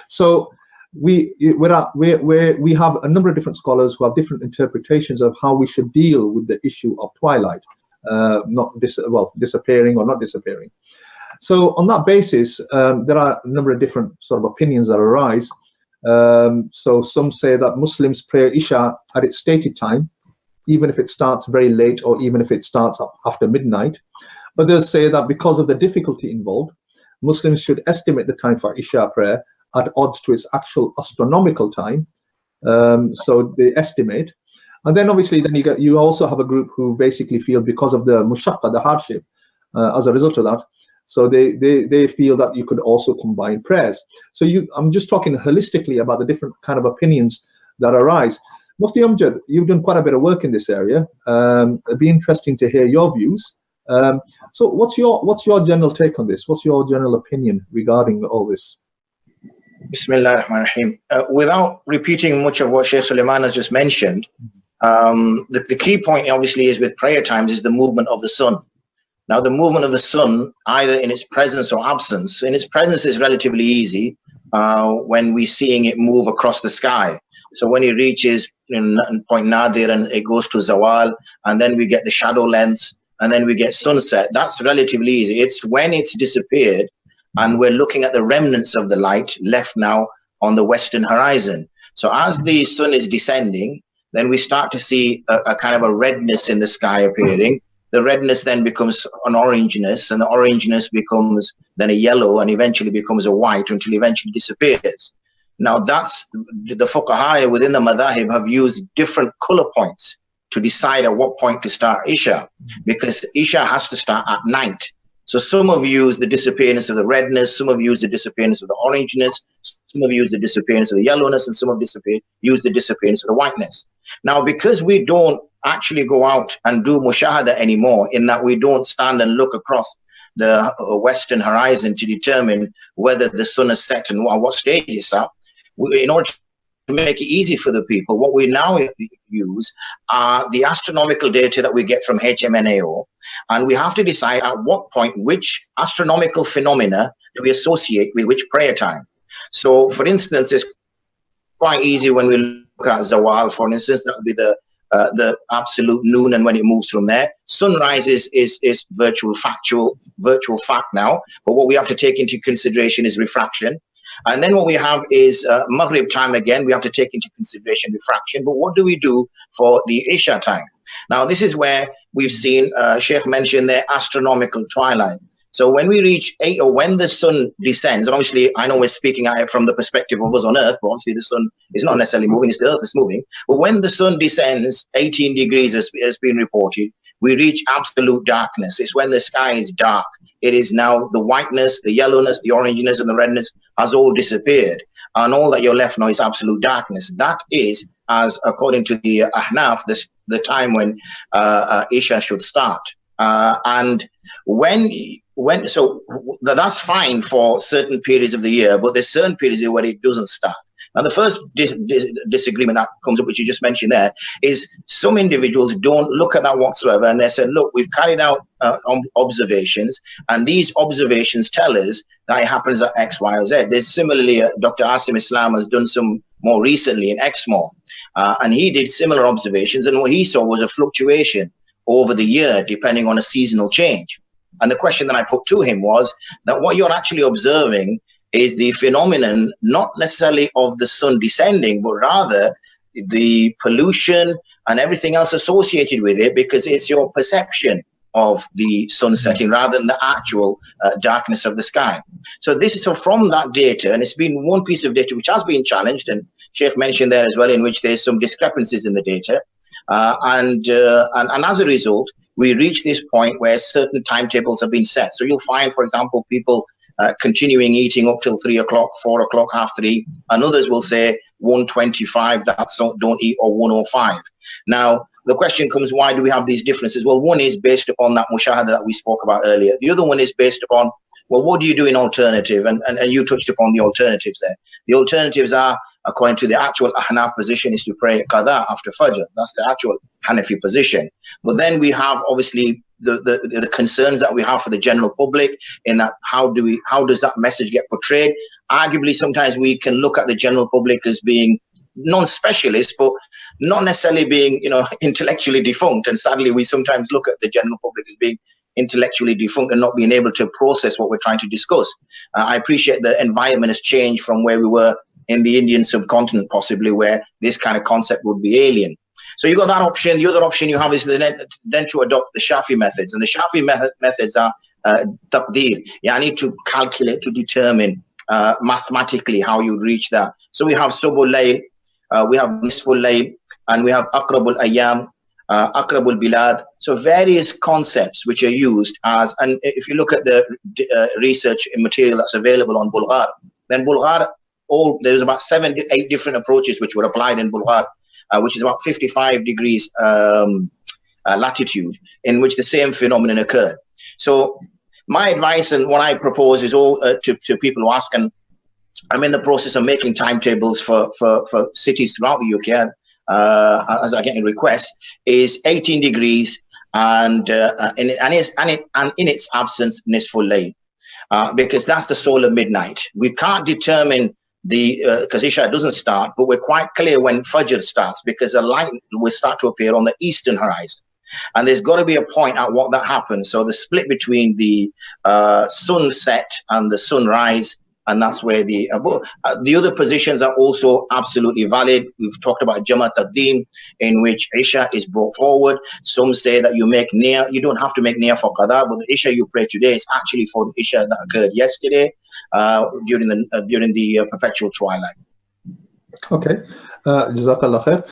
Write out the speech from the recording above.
So we have a number of different scholars who have different interpretations of how we should deal with the issue of twilight, disappearing or not disappearing. So on that basis, there are a number of different sort of opinions that arise. So some say that Muslims pray Isha at its stated time, even if it starts very late or even if it starts up after midnight. Others say that because of the difficulty involved, Muslims should estimate the time for Isha prayer at odds to its actual astronomical time. So they estimate. And then obviously then you also have a group who basically feel because of the mushaqqa, the hardship, as a result of that, so they feel that you could also combine prayers. So I'm just talking holistically about the different kind of opinions that arise. Mufti Amjad, you've done quite a bit of work in this area. It'd be interesting to hear your views. So what's your general take on this? What's your general opinion regarding all this? Bismillah ar-Rahman ar-Rahim. Without repeating much of what Shaykh Sulaiman has just mentioned, the key point obviously is with prayer times is the movement of the sun. Now, the movement of the sun, either in its presence or absence, in its presence is relatively easy when we're seeing it move across the sky. So when it reaches point Nadir and it goes to Zawal, and then we get the shadow lengths, and then we get sunset, that's relatively easy. It's when it's disappeared and we're looking at the remnants of the light left now on the western horizon. So as the sun is descending, then we start to see a kind of a redness in the sky appearing. The redness then becomes an orangeness, and the orangeness becomes then a yellow, and eventually becomes a white until eventually disappears. Now that's the fuqaha within the madhahib have used different color points to decide at what point to start Isha, because Isha has to start at night. So some have used the disappearance of the redness, some have used the disappearance of the orangeness, some have used the disappearance of the yellowness, and some have used the disappearance of the whiteness. Now, because we don't actually go out and do mushahada anymore, in that we don't stand and look across the western horizon to determine whether the sun has set and what stage it's at, in order to make it easy for the people, what we now use are the astronomical data that we get from HMNAO, and we have to decide at what point which astronomical phenomena do we associate with which prayer time. So, for instance, it's quite easy when we look at Zawal, for instance, that would be the absolute noon, and when it moves from there, sunrise is virtual fact now, but what we have to take into consideration is refraction. And then what we have is Maghrib time again, we have to take into consideration refraction. But what do we do for the Isha time? Now, this is where we've seen Sheikh mention their astronomical twilight. So when we reach 8, or when the sun descends, and obviously I know we're speaking at it from the perspective of us on Earth, but obviously the sun is not necessarily moving, it's the Earth that's moving. But when the sun descends 18 degrees as been reported, we reach absolute darkness. It's when the sky is dark. It is now the whiteness, the yellowness, the orangeness, and the redness has all disappeared. And all that you're left now is absolute darkness. That is, as according to the Ahnaf, the time when Isha should start. And so that's fine for certain periods of the year, but there's certain periods where it doesn't start. Now, the first disagreement that comes up, which you just mentioned there, is some individuals don't look at that whatsoever, and they said, look, we've carried out observations, and these observations tell us that it happens at X, Y, or Z. There's similarly, Dr. Asim Islam has done some more recently in Exmoor, and he did similar observations, and what he saw was a fluctuation over the year, depending on a seasonal change. And the question that I put to him was that what you're actually observing is the phenomenon, not necessarily of the sun descending, but rather the pollution and everything else associated with it, because it's your perception of the sun setting rather than the actual darkness of the sky. So from that data, and it's been one piece of data which has been challenged, and Sheikh mentioned there as well, in which there's some discrepancies in the data. And as a result, we reach this point where certain timetables have been set. So you'll find, for example, people continuing eating up till 3 o'clock, 4 o'clock, 3:30, and others will say 1:25, that's don't eat, or 1:05. Now, the question comes, why do we have these differences? Well, one is based upon that mushahada that we spoke about earlier. The other one is based upon, well, what do you do in alternative? And you touched upon the alternatives there. The alternatives are, according to the actual Ahnaf position, is to pray qada after Fajr. That's the actual Hanafi position. But then we have, obviously, the concerns that we have for the general public, in that how does that message get portrayed? Arguably, sometimes we can look at the general public as being non-specialists, but not necessarily being, intellectually defunct. And sadly, we sometimes look at the general public as being intellectually defunct and not being able to process what we're trying to discuss. I appreciate the environment has changed from where we were in the Indian subcontinent, possibly, where this kind of concept would be alien. So you got that option. The other option you have is then to adopt the Shafi methods. And the Shafi methods are taqdeer. I need to calculate, to determine mathematically how you reach that. So we have subul layl, we have nisful layl, and we have aqrabul ayyam, aqrabul bilad. So various concepts which are used as, and if you look at the research material that's available on Bulgha, then Bulgha, there's about 7 to 8 different approaches which were applied in Bulgha, which is about 55 degrees latitude, in which the same phenomenon occurred. So my advice and what I propose is all to people who ask, and I'm in the process of making timetables for cities throughout the UK, as I get in requests, is 18 degrees and in its absence, nisful layl, because that's the soul of midnight. We can't determine because Isha doesn't start, but we're quite clear when Fajr starts, because the light will start to appear on the eastern horizon. And there's got to be a point at what that happens. So the split between the sunset and the sunrise, and that's where the other positions are also absolutely valid. We've talked about Jama Taqdeem, in which Isha is brought forward. Some say that you make near, you don't have to make near for Qadha, but the Isha you pray today is actually for the Isha that occurred yesterday during the perpetual twilight. Okay, Jazakallah khair.